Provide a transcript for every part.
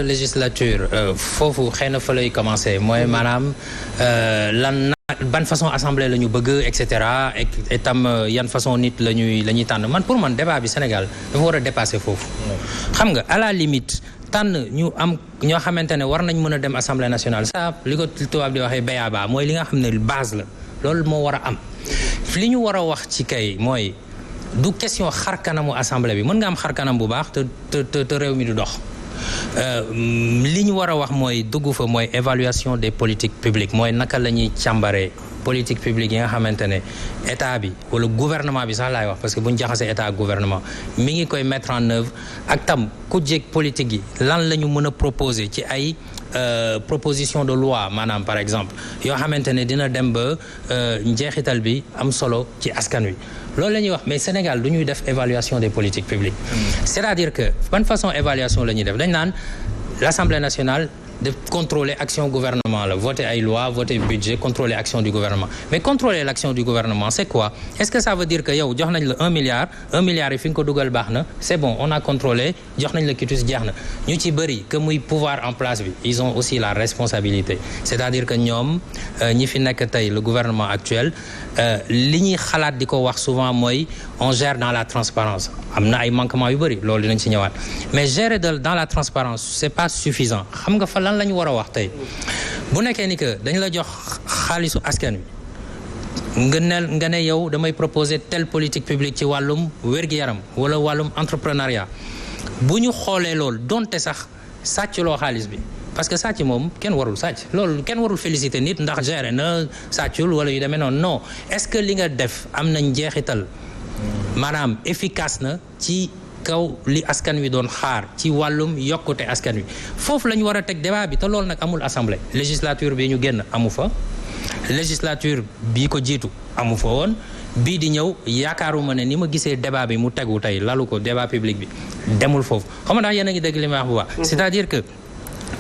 législature foofu xëy na fa lay commencer mooy maanaam ban façon assemblée la ñu bëgg et cetera et tam yan façon nit la ñuy tànn man pour man débat bi Sénégal dafa war a dépasser foofu. xam nga à la limite tànn ñu am ñoo xamante ne war nañ mën a dem assemblée nationale ça li ko tubaab di waxee béyaabaa mooy li nga xam ne base la loolu moo war a am li ñu war a wax ci kay mooy du question xar kanamu assemblée bi mën nga am xar kanam bu baax te réew mi du dox. li ñu war a wax mooy dugg fa mooy évaluation des politiques publiques mooy naka la ñuy càmbaree politique publique yi nga xamante ne état bi wala gouvernement bi sax laay wax parce que bu ñu jaxasee état ak gouvernement mi ngi koy mettre en œuvre ak tam ku jéeg politique yi lan la ñu mën a proposer ci ay proposition de loi maanaam par exemple yoo xamante ne dina dem ba njeexital bi am solo ci askan wi loolu la ñuy wax mais Sénégal du ñuy def évaluation des politiques publiques c'est-à-dire que ban façon évaluation la ñuy def dañ naan l'Assemblée nationale de contrôler action gouvernement la voter ay loi voter budget contrôler action du gouvernement mais contrôler l'action du gouvernement c'est quoi est-ce que ça veut dire que yow jox nañ la 1 milliard yi fi nga ko dugal baax na c'est bon on a contrôlé jox nañ la quitus jeex na ñu ci bëri que muy pouvoir en place bi ils ont aussi la responsabilité c'est-à-dire que ñoom ñi fi nekk tey le gouvernement actuel li ñuy xalaat di ko wax souvent mooy on gère dans la transparence am na ay manquements yu bëri loolu dinañ ci ñëwaat mais gérer dans la transparence c'est pas suffisant xam nga fa lan la ñu war a wax tey bu nekkee ni que dañ la jox xaalisu askan wi nga ne yow damay proposer telle politique publique ci wàllum wér-gu-yaram wala wàllum entrepreneuriat bu ñu xoolee loolu donte sax sàcculoo xaalis bi parce que sàcc moom kenn warul sàcc loolu kenn warul féliciter nit ndax gérer na sàccul wala yu demee noonu non est-ce que li nga def am na njeexital maanaam efficace na ci kaw li askan wi doon xaar ci wàllum yokkute askan wi foofu la ñu war a teg débat bi te loolu nag amul assemblée législature bi ñu génn amu fa législature bii ko jiitu amu fa woon bii di ñëw yaakaaruma ne ni ma gisee débat bi mu tegu tey lalu ko débat public bi demul foofu xam nga ndax yéen a ngi dégg li ma wax bu baax c'est-à-dire que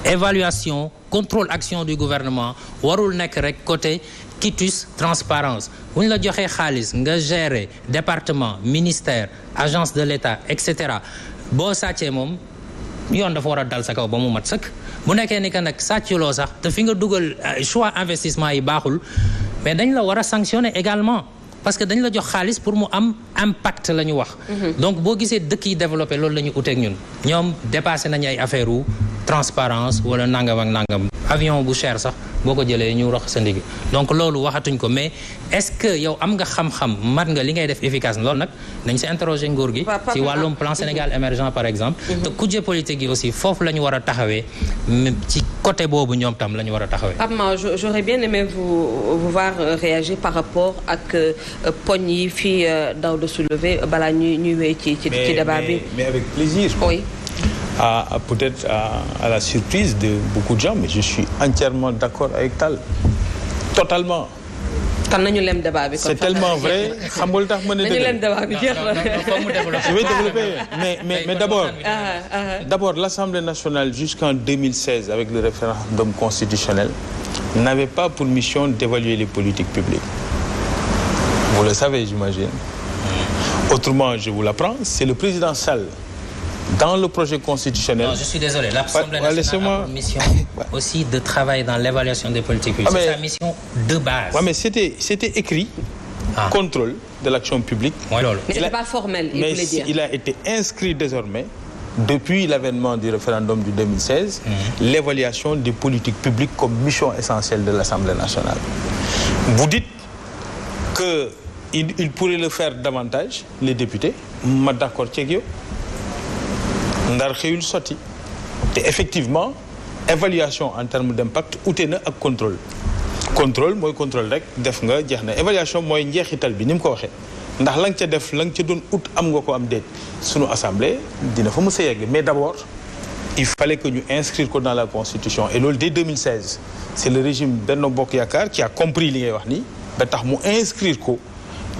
évaluation contrôle action du gouvernement warul nekk rek côté quitus transparence bu ñu la joxee xaalis nga gérer département ministère agence de l'État et cetera boo sàccee moom yoon dafa war a dal sa kaw ba mu mat sëkk bu nekkee ni que nag sàcculoo sax te fi nga dugal choix investissement yi baaxul mais dañ la war a sanctionner également parce que dañ la jox xaalis pour mu am impact la ñu wax donc boo gisee dëkk yi développé loolu la ñu uteeg ñun ñoom dépassé nañ ay affaire u transparence wala nangam ak nangam avion bu cher sax boo ko jëlee ñu rax sa ndig donc loolu waxatuñ ko mais est-ce que yow am nga xam-xam mat nga li ngay def efficace loolu nag nañ si interroger nguur gi ci wàllum plan Sénégal émergent par exemple te kujje politique yi aussi foofu la ñu war a taxawee ci côté boobu ñoom tam la ñu war a taxawee. J'aurais bien aimé vous voir réagir par rapport ak poñ yi fii Daouda soulevé balaa ñuy wéy ci débat bi. mais avec plaisir. Oui. Peut-être à la surprise de beaucoup de gens mais je suis entièrement d'accord avec Tall totalement. kan nañu lem débat bi. C'est tellement vrai xam nga lu tax mën a. nañu lem débat bi jeex na. Je vais développer mais d'abord l'Assemblée nationale jusqu'en 2016 avec le référendum constitutionnel n'avait pas pour mission d'évaluer les politiques publiques. Vous le savez, j'imagine. Autrement, je vous l'apprends, c'est le président Sall. Dans le projet constitutionnel. Non, je suis désolé. L'Assemblée nationale a pour mission aussi de travailler dans l'évaluation des politiques publiques. C'est sa mission de base. Ouais, mais c'était écrit. Contrôle de l'action publique. Ouais, mais c'est pas formel, il voulait dire. Il a été inscrit désormais, depuis l'avènement du référendum du 2016, l'évaluation des politiques publiques comme mission essentielle de l'Assemblée nationale. Vous dites qu'il pourrait le faire davantage, les députés. Ma d'accord avec vous. ndar xëyul sotti te effectivement évaluation en termes d'impact ute na ak contrôle mooy contrôle rek def nga jeex na évaluation mooy njeexital bi ni mu ko waxee ndax la nga ca def la nga ca doon ut am nga ko am déet sunu assemblée dina fa mës a yegg mais d'abord il fallait que ñu inscrire ko dans la constitution et loolu dès 2016 c'est le régime Benno Bokk Yaakaar qui a compris li ngay wax nii ba tax mu inscrire ko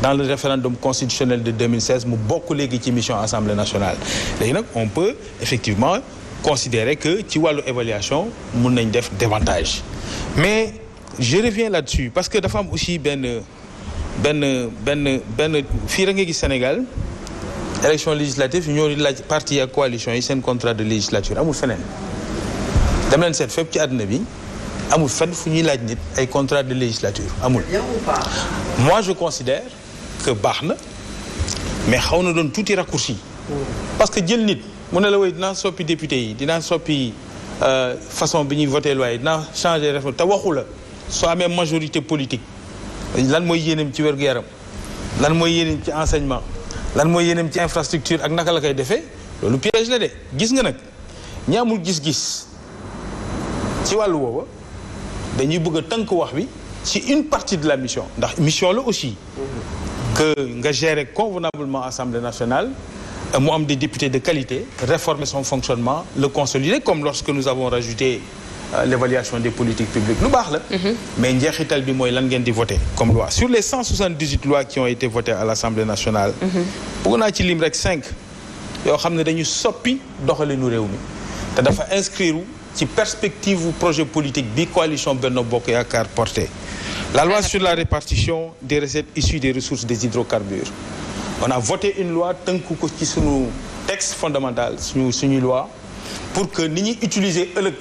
dans le référendum constitutionnel de 2016 mu bokk léegi ci mission Assemblée nationale léegi nag on peut effectivement considérer que ci wàllu évaluation mun nañ def davantage mais je reviens là-dessus parce que dafa am aussi benn fii rek nga gis Sénégal élection législative ñoo di laaj parti ak coalition yi seen contrat de législature amul feneen dem leen seet fépp ci àdduna bi amul fenn fu ñuy laaj nit ay contrat de législature amul. Moi je considère que baax na mais xaw na doon tuuti raccourci. parce que jël nit mu ne la woy dinaa soppi député yi dinaa soppi façon bi ñuy voté loi yi dinaa changer réforme te waxu la soo amee majorité politique lan mooy yéeneem ci wér-gu-yaram lan mooy yéeneem ci enseignement lan mooy yéeneem ci infrastructure ak naka la koy defee loolu piège la de gis nga nag ñi amul gis-gis ci wàllu woowa dañuy bëgg a tënk wax bi ci une partie de la mission ndax mission la aussi que nga gérer convenablement Assemblée nationale mu am des députés de qualité réformer son fonctionnement le consolider comme lorsque nous avons rajouté l'évaluation des politiques publiques lu baax la mais njeexital bi mooy lan ngeen di voter comme loi sur les 178 lois qui ont été votées à l'Assemblée nationale bëgg naa ci lim rek 5 yoo xam ne dañu soppi doxalinu réew mi te dafa inscrire ci perspective projet politique bi coalition Benno Bokk Yaakaar porté la loi sur la répartition des recettes issues des ressources des hydrocarbures on a voté une loi tënku ko ci suñu texte fondamental suñuy loi pour que ni ñuy utiliser ëllëg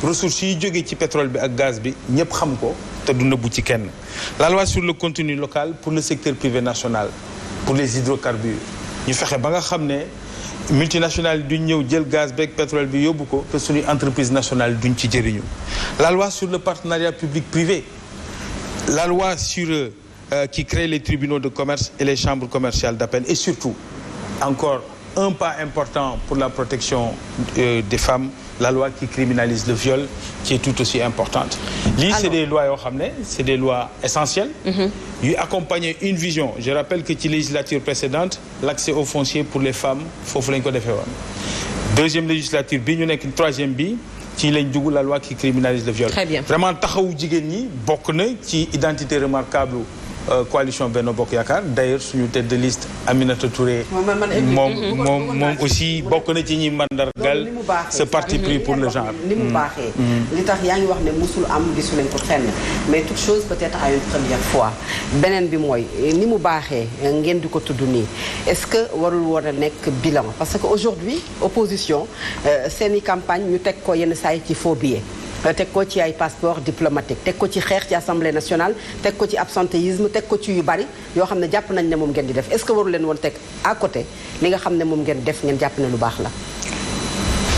ressources yi jógee ci pétrole bi ak gaz bi ñëpp xam ko te du nëbbu ci kenn la loi sur le contenu local pour le secteur privé national pour les hydrocarbures ñu fexe ba nga xam ne multinationales duñ ñëw jël gaz beeg pétrole bi yóbbu ko te suñuy entreprise nationale duñ ci jëriñu la loi sur le partenariat public-privé la loi sur qui crée les tribunaux de commerce et les chambres commerciales d'appel et surtout encore un pas important pour la protection des femmes la loi qui criminalise le viol qui est tout aussi importante lii c'est des lois yoo xam ne c'est des lois essentielles yuy accompagner une vision je rappelle que ci législature précédente l'accès au foncier pour les femmes foofu lañ ko defee woon deuxième législature bi ñu nekk troisième bi ci lañ dugg la loi qui criminalise le viol vraiment taxawu jigéen ñi bokk na ci identité remarquable coalition Benno Bokk Yaakaar d'ailleurs suñu tête de liste Aminata Touré moom aussi bokk na ci ñi mandargal ce parti pris pour le genre ni mu baaxee li tax yaa ngi wax ne musul am gisu lañ ko fenn mais toute chose peut-être à une première fois beneen bi mooy ni mu baaxee ngeen di ko tudd nii est-ce que warul war a nekk bilan parce que aujourd'hui opposition seeni campagne ñu teg ko yenn saa yi ci faux billets teg ko ci ay passeport diplomatique teg ko ci xeex ci assemblée nationale teg ko ci absentéisme teg ko ci yu bari yoo xam ne jàpp nañ ne moom ngeen di def est-ce que waru leen woon teg à côté li nga xam ne moom ngeen def ngeen jàpp ne lu baax la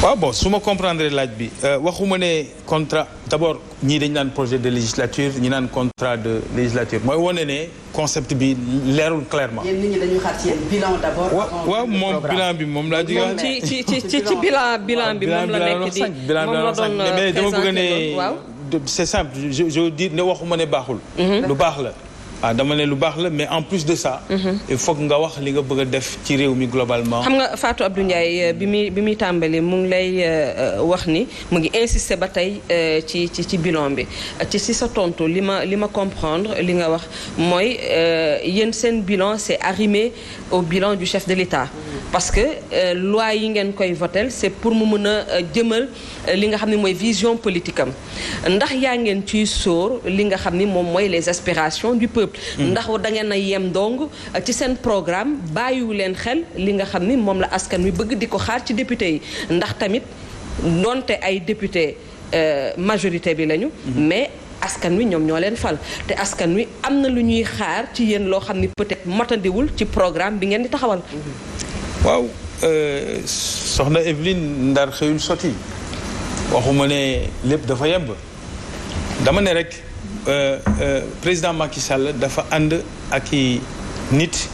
waaw bon su ma comprendre laaj bi waxuma ne contrat d'abord ñii dañ naan projet de législature ñi naan contrat de législature mooy wane ne concept bi leerul clairement. yéen nit ñi dañuy xaar ci yéen bilan d'abord. waaw moom bilan bi moom laa jógee. ci bilan bi moom la nekk di moom la doon mais dama bëgg ne c'est simple je veux dire ne waxuma ne baaxul. lu baax la. dama ne lu baax la mais en plus de ça. il faut que nga wax li nga bëgg a def ci réew mi globalement. xam nga Fatou Abdou Ndiaye bi muy tàmbali mu ngi lay wax ni mu ngi insister ba tey ci bilan bi ci sa tontu li ma comprendre li nga wax mooy yéen seen bilan c'est arrimé au bilan du chef de l'État. parce que loi yi ngeen koy votel c'est pour mu mën a jëmal li nga xam ne mooy vision politique am ndax yaa ngeen ciy sóor li nga xam ni moom mooy les aspirations du peuple. ndax da ngeen a yem dong ci seen programme bàyyiwu leen xel li nga xam ni moom la askan wi bëgg di ko xaar ci député yi ndax tamit donte ay député majorité bi lañu. mais askan wi ñoom ñoo leen fal te askan wi am na lu ñuy xaar ci yéen loo xam ni peut-être matandiwul ci programme bi ngeen di taxawal. waaw soxna Evelyne Ndar xëyul sotti waxuma ne lépp dafa yemb dama ne rek. président Macky Sall dafa ànd ak i nit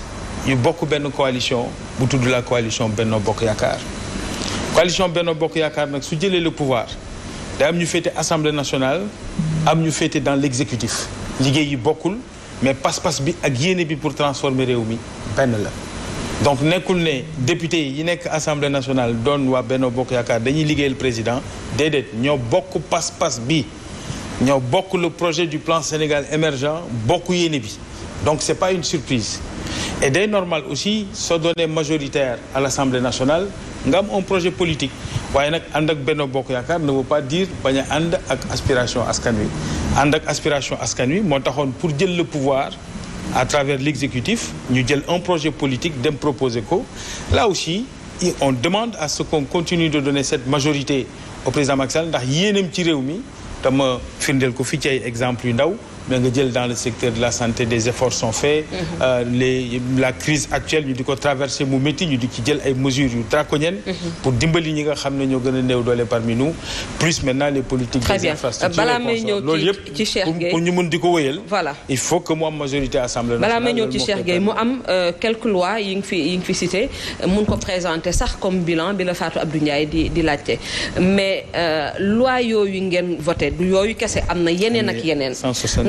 yu bokk benn coalition bu tudd la coalition Benno Bokk Yaakaar coalition Benno Bokk Yaakaar nag su jëlee le pouvoir day am ñu féete Assemblée nationale am ñu féete dans l'exécutif liggéey yi bokkul mais pas-pas bi ak yéene bi pour transformer réew mi benn la donc nekkul ne député yi nekk Assemblée nationale doon waa Benno Bokk Yaakaar dañuy liggéeyal président déedéet ñoo bokk pas-pas bi ñoo bokk le projet du plan Sénégal émergent bokk yéene bi donc c'est pas une surprise et day normal aussi soo doonee majoritaire à l'Assemblée nationale nga am un projet politique waaye nag ànd ak Benno Bokk Yaakaar ne veut pas dire bañ a ànd ak aspiration askan wi ànd ak aspiration askan wi moo taxoon pour jël le pouvoir à travers l'exécutif ñu jël un projet politique dem proposer ko là aussi on demande à ce qu'on continue de donner cette majorité au président Macky Sall ndax yéenam ci réew mi te ma firndeel ko fii ci ay exemples yu ndaw mais nga jël dans le secteur de la santé des efforts sont faits. La crise actuelle ñu di ko traverser mu métti ñu di ci jël ay mesures yu draconiennes. pour dimbali ñi nga xam ne ñoo gën a néew doole parmi nous plus maintenant les politiques des infrastructures. balaa may ñëw loolu yëpp ci Cheikh Gueye pour ñu mën di ko wéyal. voilà il faut que mu am majorité assemblée nationale. balaa may ñëw ci Cheikh Gueye mu am quelques lois yi nga fi cité mun ko présenter sax comme bilan bi la Fatou Abdou Ndiaye di laajte mais loi yooyu ngeen voté du yooyu kese am na yeneen ak yeneen.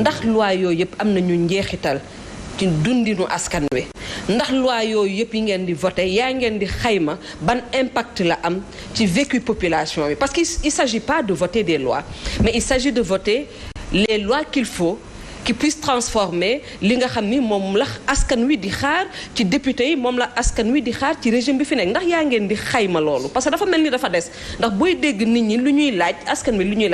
ndax loi yooyu yëpp am nañu njeexital ci dundinu askan wi ndax loi yooyu yëpp yi ngeen di voté yaa ngeen di xayma ban impact la am ci vécu population bi parce que il s'agit pas de voter des lois mais il s'agit de voter les lois qu'il faut qui puissent transformer li nga xam ni moom la askan wi di xaar ci député yi moom la askan wi di xaar ci régime bi fi nekk ndax yaa ngeen di xayma loolu parce que dafa mel ni dafa des ndax booy dégg nit ñi lu ñuy laaj askan wi lu ñuy laaj